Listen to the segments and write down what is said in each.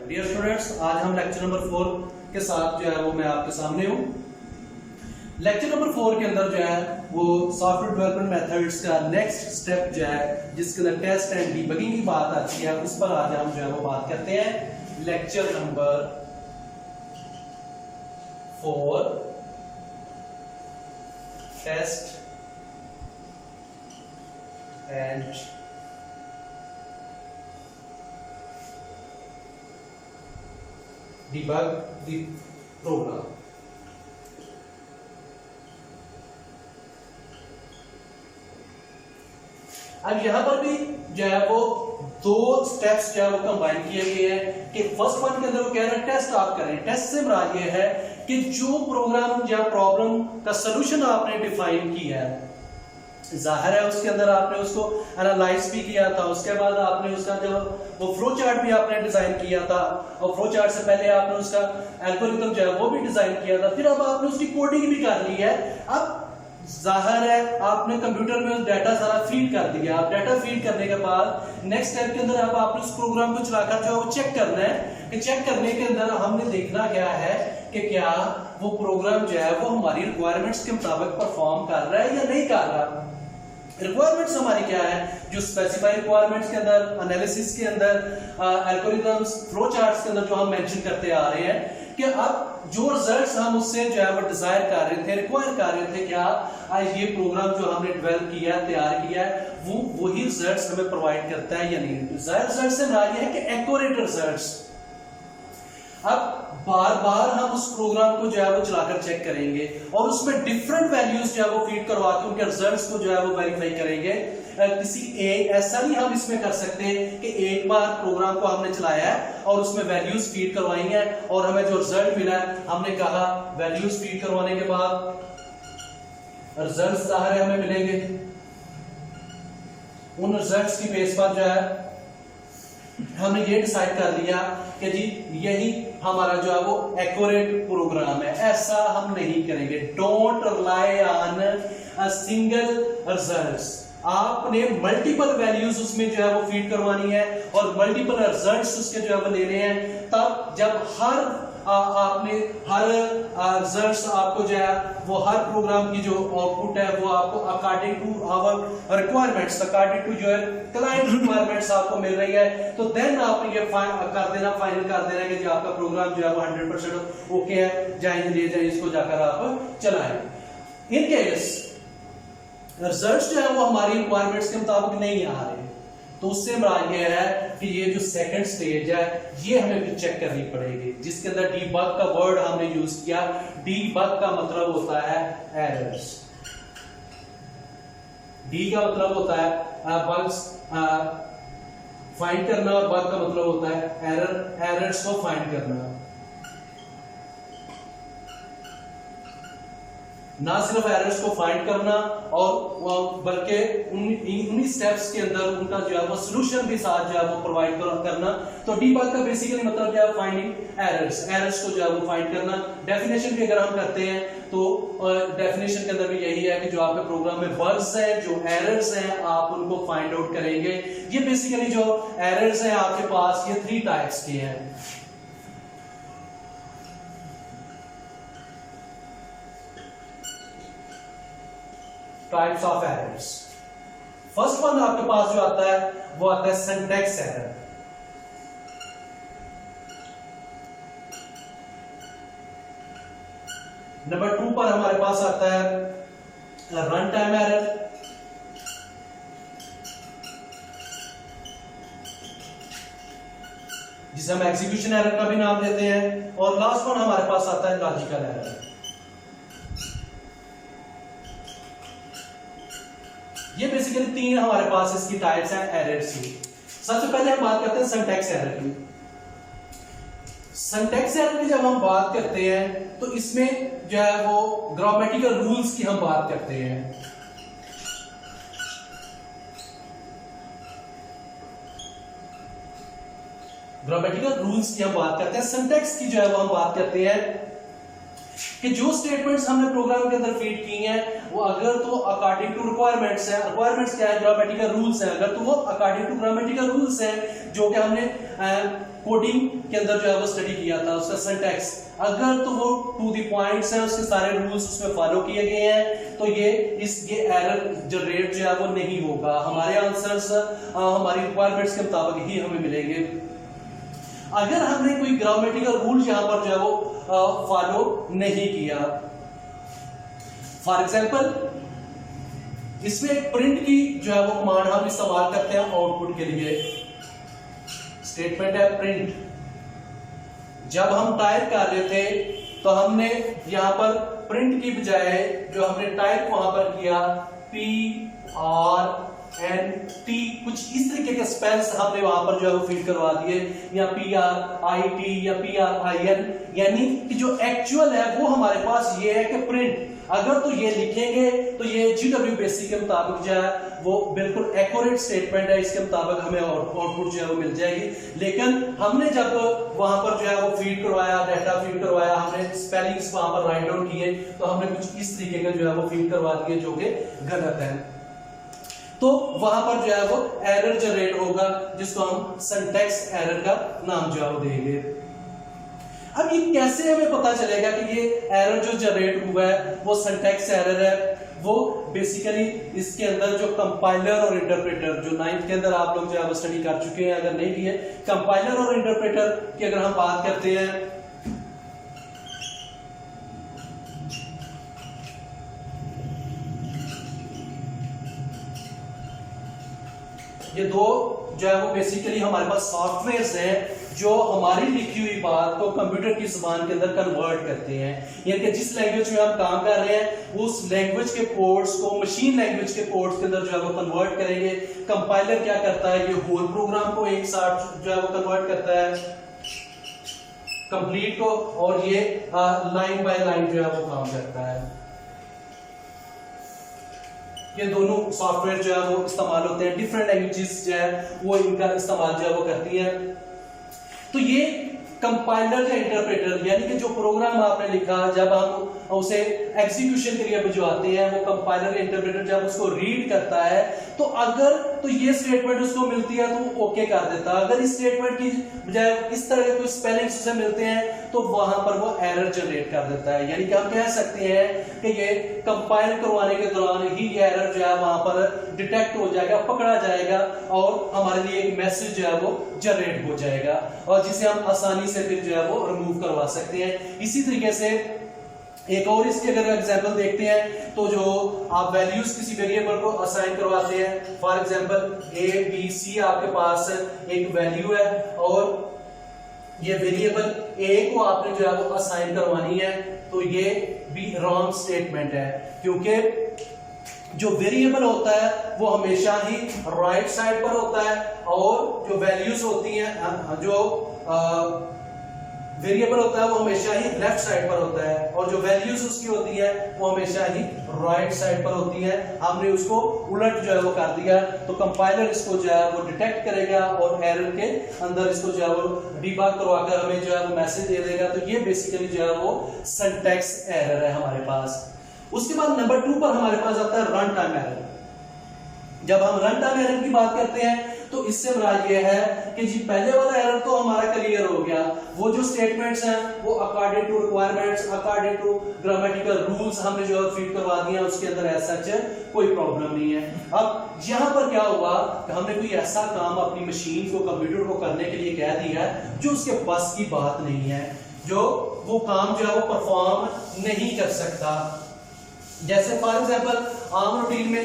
Dear students, आज हम lecture number 4 के साथ जो है वो मैं आपके सामने हूँ। लेक्चर नंबर 4 के अंदर जो है वो सॉफ्टवेयर डेवलपमेंट मेथड्स का नेक्स्ट स्टेप जो है जिसके अंदर टेस्ट एंड डीबगिंग की बात आती है, उस पर आज हम जो है वो बात करते हैं। Lecture number 4 test and debug the program। अब यहां पर भी जो है वो दो स्टेप्स जो है वो कंबाइन किए गए हैं कि फर्स्ट वन के अंदर वो कह रहे हैं टेस्ट आप करें। टेस्ट से मुराद ये है कि जो प्रोग्राम या प्रॉब्लम का सलूशन आपने डिफाइन किया है, जाहिर है उसके अंदर आपने उसको एनालाइज भी किया था, उसके बाद आपने उसका जो वो फ्लो चार्ट भी आपने डिजाइन किया था, और फ्लो चार्ट से पहले आपने उसका एल्गोरिथम जो है वो भी डिजाइन किया था, फिर अब आपने उसकी कोडिंग भी कर ली है। अब जाहिर है आपने कंप्यूटर में डाटा सारा फीड कर दिया। आप डाटा फीड करने के बाद नेक्स्ट स्टेप के अंदर अब आपने उस प्रोग्राम को चलाकर जो है वो चेक करना है कि चेक करने के अंदर हमने देखना क्या है कि क्या वो प्रोग्राम जो है वो हमारी रिक्वायरमेंट्स के मुताबिक परफॉर्म कर रहा है या नहीं कर रहा। रिक्वायरमेंट्स हमारी क्या है, जो स्पेसिफाई रिक्वायरमेंट्स के अंदर, एनालिसिस के अंदर, एल्गोरिथम्स, फ्लो चार्ट्स के अंदर जो हम मेंशन करते आ रहे हैं कि अब जो रिजल्ट्स हम उससे जो है वो डिजायर कर रहे थे, रिक्वायर कर रहे थे, क्या ये प्रोग्राम जो हमने डेवलप किया, तैयार किया है, वो वही रिजल्ट्स हमें प्रोवाइड करता है या नहीं। डिजायर रिजल्ट से मुराद है कि एक्यूरेट रिजल्ट्स। अब बार बार हम उस प्रोग्राम को जो है वो चलाकर चेक करेंगे और उसमें डिफरेंट वैल्यूज जो है वो फीड करवा के उनके रिजल्ट्स को जो है वो वेरीफाई करेंगे। किसी ऐसा नहीं हम इसमें कर सकते कि एक बार प्रोग्राम को हमने चलाया है और उसमें वैल्यूज फीड करवाई है और हमें जो रिजल्ट मिला है, हमने कहा वैल्यूज फीड करवाने के बाद रिजल्ट्स जाहिर है हमें मिलेंगे। उन रिजल्ट्स की बेस पर जो है हमने ये डिसाइड कर लिया कि जी यही हमारा जो है वो एक्यूरेट प्रोग्राम है। ऐसा हम नहीं करेंगे। Don't rely on a single results. आपने मल्टीपल वैल्यूज उसमें जो है वो फीड करवानी है और मल्टीपल रिजल्ट्स उसके जो है वो लेने हैं। तब जब आपने हर रिजल्ट्स आपको जो है वो हर प्रोग्राम की जो आउटपुट है वो आपको according to our requirements, according to जो है क्लाइंट रिक्वायरमेंट्स आपको मिल रही है, तो देन आप ये कर देना, फाइनल कर देना कि जो आपका प्रोग्राम जो है वो 100% ओके है, जाए ले जाए इसको जाकर आप चलाएं। इन केस रिजल्ट्स जो है वो हमारी रिक्वायरमेंट्स के मुताबिक नहीं आ रहे, तो उससे मुराद ये है कि ये जो सेकंड स्टेज है ये हमें भी चेक करनी पड़ेगी, जिसके अंदर डीबग का वर्ड हमने यूज किया। डीबग का मतलब होता है एरर्स। डी का मतलब होता है बग्स फाइंड करना और बग का मतलब होता है एरर्स को फाइंड करना। ना सिर्फ एरर्स को फाइंड करना और बल्कि उन्हीं स्टेप्स के अंदर उनका जो है वो सॉल्यूशन भी साथ जो है वो प्रोवाइड करना। तो डीबग का बेसिकली मतलब क्या है, फाइंडिंग एरर्स को जो है वो फाइंड करना। डेफिनेशन भी अगर हम करते हैं तो डेफिनेशन के अंदर भी यही है कि जो आपके प्रोग्राम में बग्स है, जो एरर्स हैं, आप उनको फाइंड आउट करेंगे। ये बेसिकली जो एरर्स हैं आपके पास ये 3 टाइप्स के हैं। Types of errors. First one आपके पास जो आता है वो आता है सिंटैक्स एरर। नंबर 2 पर हमारे पास आता है रन टाइम एरर। जिसे हम एग्जीक्यूशन एरर का भी नाम देते हैं। और लास्ट वन हमारे पास आता है लॉजिकल एरर। ये बेसिकली 3 हमारे पास इसकी टाइप्स हैं एरर्स की। सबसे पहले हम बात करते हैं सिंटैक्स एरर की। सिंटैक्स एरर की जब हम बात करते हैं तो इसमें जो है वो ग्रामेटिकल रूल्स की हम बात करते हैं। ग्रामेटिकल रूल्स की हम बात करते हैं। सिंटैक्स की जो है वो हम बात करते हैं कि जो स्टेटमेंट्स हमने प्रोग्राम के अंदर फीड की हैं वो अगर तो अकॉर्डिंग टू रिक्वायरमेंट्स है, रिक्वायरमेंट्स क्या है, ग्रामेटिकल रूल्स है, अगर तो वो अकॉर्डिंग टू ग्रामेटिकल रूल्स है जो कि हमने कोडिंग के अंदर जो है वो स्टडी किया था उसका सिंटैक्स, अगर तो वो टू द पॉइंट्स हैं, उसके सारे रूल्स उसमें फॉलो किए गए हैं, तो ये एरर जनरेट जो है वो नहीं होगा, हमारे आंसर्स हमारी रिक्वायरमेंट्स के मुताबिक ही हमें मिलेंगे। अगर हमने कोई ग्रामेटिकल रूल यहां पर जो है वो फॉलो नहीं किया, फॉर एग्जाम्पल इसमें एक प्रिंट की जो है वो कमांड हम इस्तेमाल करते हैं आउटपुट के लिए, स्टेटमेंट है प्रिंट। जब हम टाइप कर रहे थे तो हमने यहां पर प्रिंट की बजाय जो हमने टाइप वहां पर किया PRNT, कुछ इस तरीके के स्पेल्स हमने वहां पर जो है वो फीड करवा दिए, या PRIT या PRIN, यानी कि जो एक्चुअल है वो हमारे पास ये है कि प्रिंट, अगर तो ये लिखेंगे तो ये GW बेसिक के मुताबिक जो है वो बिल्कुल एक्यूरेट स्टेटमेंट है, इसके मुताबिक हमें आउटपुट जो है वो मिल जाएगी। लेकिन हमने जब वहां पर जो है वो फीड करवाया, डाटा फीड करवाया, हमने स्पेलिंग्स वहां पर राइट डाउन किए, तो हमने कुछ इस तरीके का जो है वो फीड करवा दिए जो कि गलत है, तो वहां पर जो है वो एरर जनरेट होगा जिसको हम सिंटैक्स एरर का नाम जो है वो देंगे। अब ये कैसे हमें पता चलेगा कि ये एरर जो जनरेट हुआ है वो सिंटैक्स एरर है? वो बेसिकली इसके अंदर जो कंपाइलर और इंटरप्रेटर, जो 9th के अंदर आप लोग जो है वो स्टडी कर चुके हैं, अगर नहीं किए, कंपाइलर और इंटरप्रेटर की अगर हम बात करते हैं, ये दो जो है वो बेसिकली हमारे पास सॉफ्टवेयर्स हैं जो हमारी लिखी हुई बात को कंप्यूटर की जुबान के अंदर कन्वर्ट करते हैं, यानी कि जिस लैंग्वेज में हम काम कर रहे हैं उस लैंग्वेज के कोड्स को मशीन लैंग्वेज के कोड्स के अंदर जो है वो कन्वर्ट करेंगे। कंपाइलर क्या करता है, ये होल प्रोग्राम को एक साथ जो है वो कन्वर्ट करता है कंप्लीट को, और ये लाइन बाय लाइन जो है वो काम करता है। ये दोनों सॉफ्टवेयर जो है वो इस्तेमाल होते हैं, डिफरेंट लैंग्वेजेस जो है वो इनका इस्तेमाल जो है वो करती है। तो ये कंपाइलर या इंटरप्रेटर, यानी कि जो प्रोग्राम आपने लिखा जब हम उसे एग्जीक्यूशन के लिए भिजवाते हैं, वो कंपाइलर या इंटरप्रेटर जब उसको रीड करता है तो अगर तो ये स्टेटमेंट उसको मिलती है तो वो ओके कर देता है, अगर इस स्टेटमेंट की बजाय इस तरह के कोई स्पेलिंग्स उसे मिलते हैं तो वहां पर वो एरर जनरेट कर देता है। यानी कि हम कह सकते हैं कि ये कंपाइल करवाने के दौरान ही ये एरर जो है वहां पर डिटेक्ट हो जाएगा, पकड़ा जाएगा और हमारे लिए एक मैसेज जो है वो जनरेट हो जाएगा, और जिसे हम आसानी से फिर जो है वो रिमूव करवा सकते हैं। इसी तरीके से एक और इसके अगर एग्जांपल देखते हैं तो जो आप वैल्यूज किसी वेरिएबल को असाइन करवाते हैं, for example A B C आपके पास एक वैल्यू है और ये वेरिएबल ए को आपने जो है वो असाइन करवानी है, तो ये भी रॉन्ग स्टेटमेंट है, क्योंकि जो वेरिएबल होता है वो हमेशा ही राइट साइड पर होता है और जो वैल्यूज होती हैं, जो वेरिएबल होता है वो हमेशा ही लेफ्ट साइड पर होता है और जो वैल्यूज उसकी होती है वो हमेशा ही राइट साइड पर होती है। हमने उसको उलट जो है वो कर दिया, तो कंपाइलर इसको जो है वो डिटेक्ट करेगा और एरर के अंदर इसको जो है वो डीबग करवाकर हमें जो है वो मैसेज दे देगा। तो ये बेसिकली जो है वो सिंटैक्स एरर है हमारे पास। उसके बाद नंबर 2 पर हमारे पास आता है रन टाइम एरर। जब हम रन टाइम एरर की बात करते हैं तो इससे मुराद ये है कि जी पहले वाला एरर तो हमारा क्लियर हो गया, वो जो स्टेटमेंट्स हैं वो according to requirements, according to grammatical rules हमने जो फीड करवा दिया, उसके अंदर ऐसा कोई प्रॉब्लम नहीं है। अब यहां पर क्या हुआ कि हमने कोई ऐसा काम अपनी मशीन को, कंप्यूटर को करने के लिए कह दिया जो उसके बस की बात नहीं है, जो वो काम जो है वो परफॉर्म नहीं कर सकता। जैसे फॉर एग्जांपल आम रूटीन में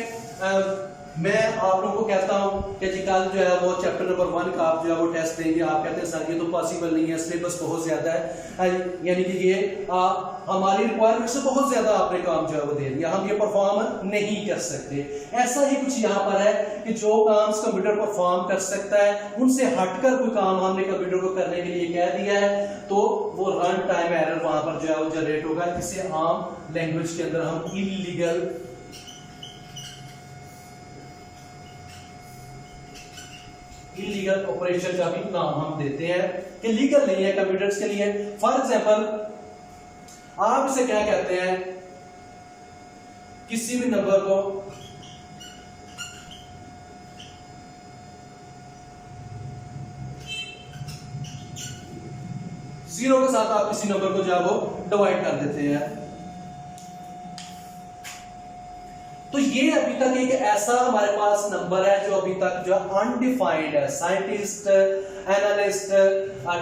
मैं आप लोगों को कहता हूं कि जी कल जो है वो चैप्टर नंबर 1 का आप जो है वो टेस्ट देंगे, आप कहते हैं सर ये तो पॉसिबल नहीं है, सिलेबस बहुत ज्यादा है, यानी कि ये हमारी रिक्वायरमेंट से बहुत ज्यादा आपने काम जो है वो दे दिया, हम ये परफॉर्म नहीं कर सकते। ऐसा ही कुछ यहाँ पर है कि जो काम कंप्यूटर परफॉर्म कर सकता है उनसे हटकर कोई काम हमने कंप्यूटर को करने के लिए कह दिया है, तो वो रन टाइम एरर वहां पर जो है वो जनरेट होगा। इसे आम लैंग्वेज के अंदर हम इलीगल ऑपरेशन का भी नाम हम देते हैं कि लीगल नहीं है कंप्यूटर्स के लिए। फॉर एग्जांपल आप इसे क्या कहते हैं, किसी भी नंबर को जीरो के साथ आप किसी नंबर को जो है वो डिवाइड कर देते हैं। तो ये अभी तक एक ऐसा हमारे पास नंबर है जो अभी तक जो अनडिफाइंड है। साइंटिस्ट, एनालिस्ट,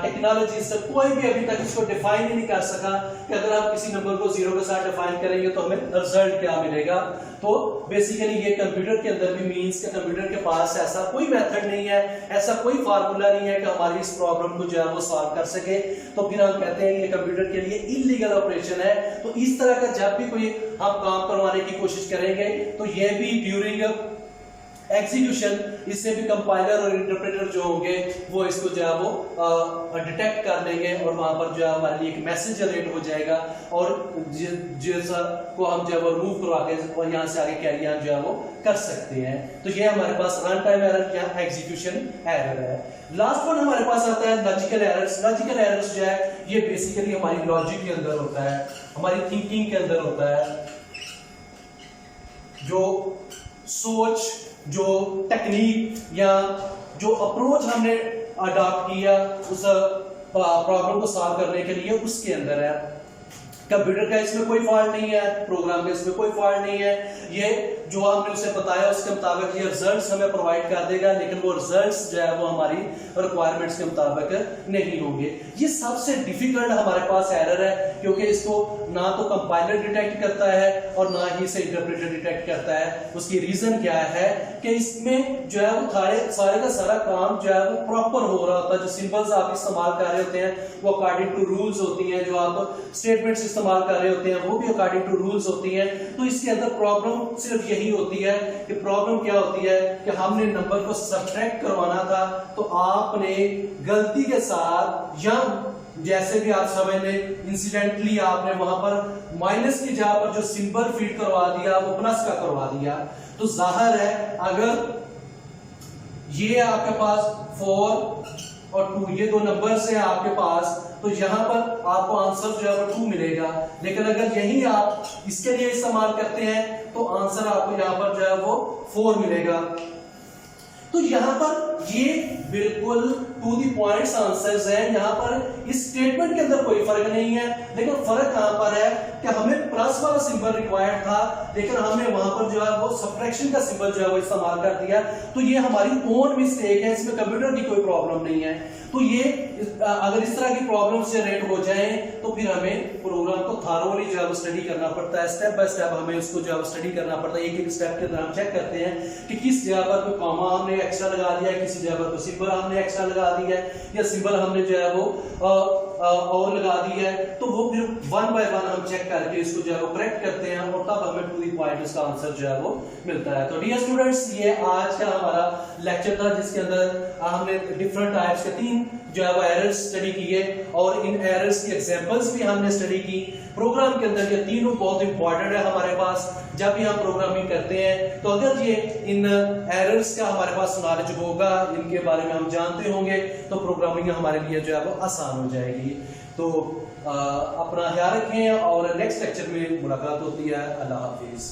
टेक्नोलॉजिस्ट कोई भी अभी तक इसको डिफाइन ही नहीं कर सका कि अगर आप किसी नंबर को जीरो के साथ डिफाइन करेंगे तो हमें रिजल्ट क्या मिलेगा। तो बेसिकली ये कंप्यूटर के अंदर भी मींस कि कंप्यूटर के पास ऐसा कोई मेथड नहीं है, ऐसा कोई फार्मूला नहीं है कि हमारी इस प्रॉब्लम को जो है वो सॉल्व कर सके। तो फिर हम कहते हैं ये कंप्यूटर के लिए इलीगल ऑपरेशन है। तो इस तरह का जब भी कोई हम काम करवाने की कोशिश करेंगे तो ये भी ड्यूरिंग एग्जीक्यूशन इससे भी कंपाइलर और इंटरप्रेटर जो होंगे वो इसको जो है वो डिटेक्ट कर लेंगे और वहां पर जो है हमारे लिए एक मैसेज जनरेट हो जाएगा और जैसा को हम जो है वो रिमूव करवा के और यहाँ से आगे कैरी ऑन जो है वो कर सकते हैं। तो ये हमारे पास रन टाइम एरर या एग्जीक्यूशन एरर है। लास्ट वन हमारे पास आता है लॉजिकल एरर्स। लॉजिकल एरर्स जो है ये बेसिकली हमारी लॉजिक के अंदर होता है, हमारी थिंकिंग के अंदर होता है, जो सोच, जो टेक्निक या जो अप्रोच हमने अडॉप्ट किया उस प्रॉब्लम को सॉल्व करने के लिए उसके अंदर है। कंप्यूटर का इसमें कोई फॉल्ट नहीं है, प्रोग्राम का इसमें कोई फॉल्ट नहीं है। ये जो हमने उसे बताया उसके मुताबिक ये रिजल्ट्स हमें प्रोवाइड कर देगा, लेकिन वो रिजल्ट्स जो है वो हमारी रिक्वायरमेंट्स के मुताबिक नहीं होंगे। ये सबसे डिफिकल्ट हमारे पास एरर है क्योंकि इसको ना तो कंपाइलर डिटेक्ट करता है और ना ही इसे इंटरप्रेटर डिटेक्ट करता है। उसकी रीजन क्या है कि इसमें जो है वो सारे का सारा काम जो है वो प्रॉपर हो रहा होता है। जो सिंबल्स आप इस्तेमाल कर रहे होते हैं वो अकॉर्डिंग टू रूल्स होती हैं, जो आप स्टेटमेंट्स इस्तेमाल कर रहे होते हैं वो भी अकॉर्डिंग टू रूल्स होती हैं। तो इसके अंदर प्रॉब्लम सिर्फ यही होती है कि प्रॉब्लम क्या होती है कि हमने नंबर को सब्ट्रैक्ट करवाना था तो आपने गलती के साथ या जैसे भी आप समझ लें इंसिडेंटली आपने वहां पर माइनस की जगह पर जो सिंबल फीड करवा दिया वो प्लस का करवा दिया। तो जाहिर है अगर ये आपके पास 4 और 2 ये दो नंबर्स हैं आपके पास तो यहां पर आपको आंसर जो है वो 2 मिलेगा, लेकिन अगर यही आप इसके लिए इस्तेमाल करते हैं तो आंसर आपको यहां पर जो है वो 4 मिलेगा। तो यहां पर ये बिल्कुल टू द पॉइंट्स आंसर्स हैं। यहां पर इस स्टेटमेंट के अंदर कोई फर्क नहीं है, लेकिन फर्क कहां पर है कि हमें प्लस वाला सिंबल रिक्वायर्ड था लेकिन हमने वहां पर जो है वो सब्ट्रैक्शन का सिंबल जो है वो इस्तेमाल कर दिया। तो ये हमारी ओन मिस्टेक है, इसमें कंप्यूटर की कोई प्रॉब्लम नहीं है। तो ये अगर इस तरह की प्रॉब्लम जनरेट हो जाए तो फिर हमें प्रोग्राम को थारोली जो है वो स्टडी करना पड़ता है, स्टेप बाय स्टेप हमें उसको जो है वो स्टडी करना पड़ता है। एक एक स्टेप के अंदर हम चेक करते हैं कि किस जगह पर कोई कॉमा हमने एक्स्ट्रा लगा दिया है, किसी जगह पर कोई सिंबल हमने एक्स्ट्रा लगा दिया है या सिंबल हमने जो है वो और लगा दी है। तो वो फिर वन बाय वन हम चेक करके इसको जो है वो करेक्ट करते हैं और तब हमें टू द पॉइंट इसका आंसर जो है वो मिलता है। तो डियर स्टूडेंट्स ये आज का हमारा लेक्चर था जिसके अंदर हमने डिफरेंट टाइप्स के 3 जो है वो एरर्स स्टडी किए और इन एरर्स की एग्जांपल्स भी हमने स्टडी की। प्रोग्राम के अंदर ये तीनों बहुत इंपॉर्टेंट है हमारे पास जब भी हम प्रोग्रामिंग करते हैं। तो अगर ये इन एरर्स का हमारे पास नॉलेज होगा, इनके बारे में हम जानते होंगे तो प्रोग्रामिंग हमारे लिए जो है वो आसान हो जाएगी। तो अपना ख्याल रखें और नेक्स्ट लेक्चर में मुलाकात होती है। अल्लाह हाफिज।